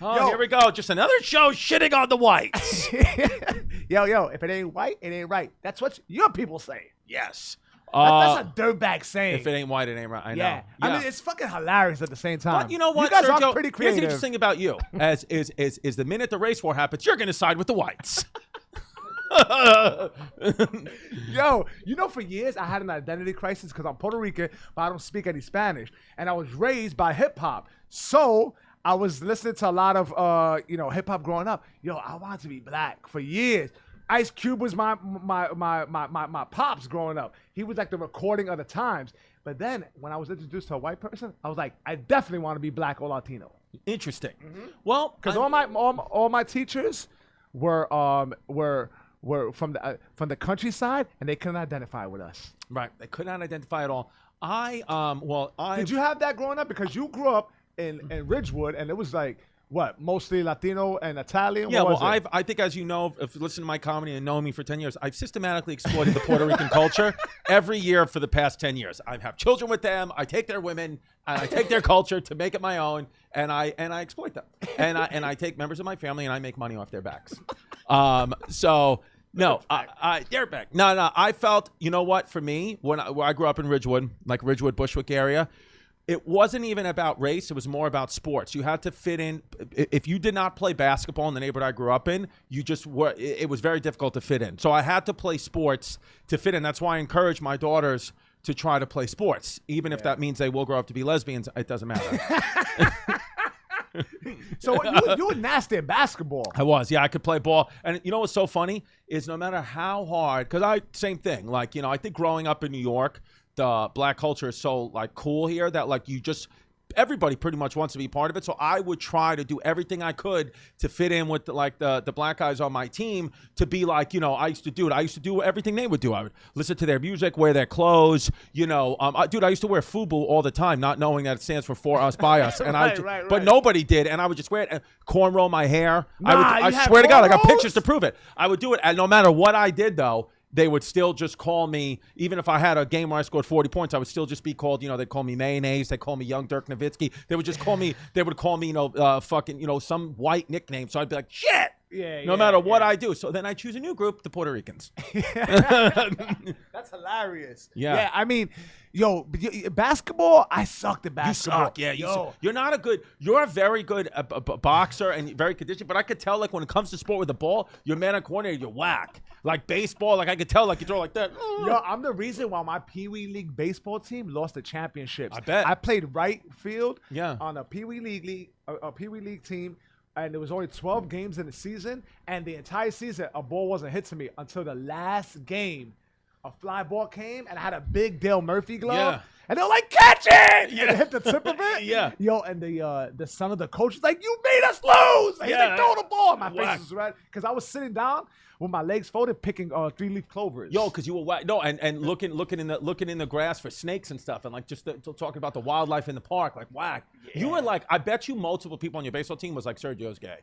Oh, here we go. Just another show shitting on the whites. Yo, if it ain't white, it ain't right. That's what your people say. Yes. That's a dirtbag saying. If it ain't white, it ain't right. I know. Yeah. I mean, it's fucking hilarious at the same time. But you know what, You guys Sergio? are pretty Here's creative. the interesting thing about you. Is the minute the race war happens, you're going to side with the whites. Yo, for years I had an identity crisis because I'm Puerto Rican, but I don't speak any Spanish. And I was raised by hip hop. So I was listening to a lot of hip hop growing up. Yo, I wanted to be black for years. Ice Cube was my pops growing up. He was like the recording of the times. But then when I was introduced to a white person, I was like, I definitely want to be black or Latino. Interesting. Well, because all my teachers were from the countryside, and they couldn't identify with us. Right, they could not identify at all. Did you have that growing up? Because you grew up in Ridgewood, and it was like what, mostly Latino and Italian. Yeah, I think, as you know, if you listen to my comedy and know me for 10 years, I've systematically exploited the Puerto Rican culture every year for the past 10 years. I have children with them. I take their women and I take their culture to make it my own, and I exploit them. And I take members of my family and I make money off their backs. No, they're back. No. I felt, you know what? For me, when I grew up in Ridgewood, like Ridgewood, Bushwick area, it wasn't even about race. It was more about sports. You had to fit in. If you did not play basketball in the neighborhood I grew up in, you just were. It was very difficult to fit in. So I had to play sports to fit in. That's why I encourage my daughters to try to play sports, even if that means they will grow up to be lesbians. It doesn't matter. So you were nasty at basketball. I was, yeah. I could play ball, and you know what's so funny is no matter how hard, because same thing. Like, I think growing up in New York, the black culture is so like cool here that like everybody pretty much wants to be part of it. So I would try to do everything I could to fit in with the black guys on my team to be like, I used to do it. I used to do everything they would do. I would listen to their music, wear their clothes, dude, I used to wear FUBU all the time, not knowing that it stands for us, by us. And right. But nobody did. And I would just wear it and cornrow my hair. I you swear to God, I got cornrows? pictures to prove it. I would do it. And no matter what I did though, they would still just call me, even if I had a game where I scored 40 points, I would still just be called, they'd call me mayonnaise, they'd call me young Dirk Nowitzki. They would just call me, some white nickname. So I'd be like, shit, no matter what I do. So then I choose a new group, the Puerto Ricans. That's hilarious. Yeah. I mean, basketball, I sucked at basketball. You suck, yeah. You're a very good boxer and very conditioned, but I could tell, like, when it comes to sport with the ball, you're man and coordinator, you're whack. Like baseball, like I could tell, like you throw like that. Yo, I'm the reason why my Pee Wee League baseball team lost the championships. I bet. I played right field on a Pee Wee League team, and there was only 12 games in the season, and the entire season a ball wasn't hit to me until the last game. A fly ball came, and I had a big Dale Murphy glove. Yeah. And they're like, catch it! Yeah. And they hit the tip of it. Yeah. Yo, and the son of the coach was like, you made us lose! And he's like, throw the ball! My face was red. Because I was sitting down with my legs folded, picking 3-leaf clovers. Yo, because you were whack. No, and looking in the grass for snakes and stuff, and like just talking about the wildlife in the park, like whack. Yeah. You were like, I bet you multiple people on your baseball team was like, Sergio's gay.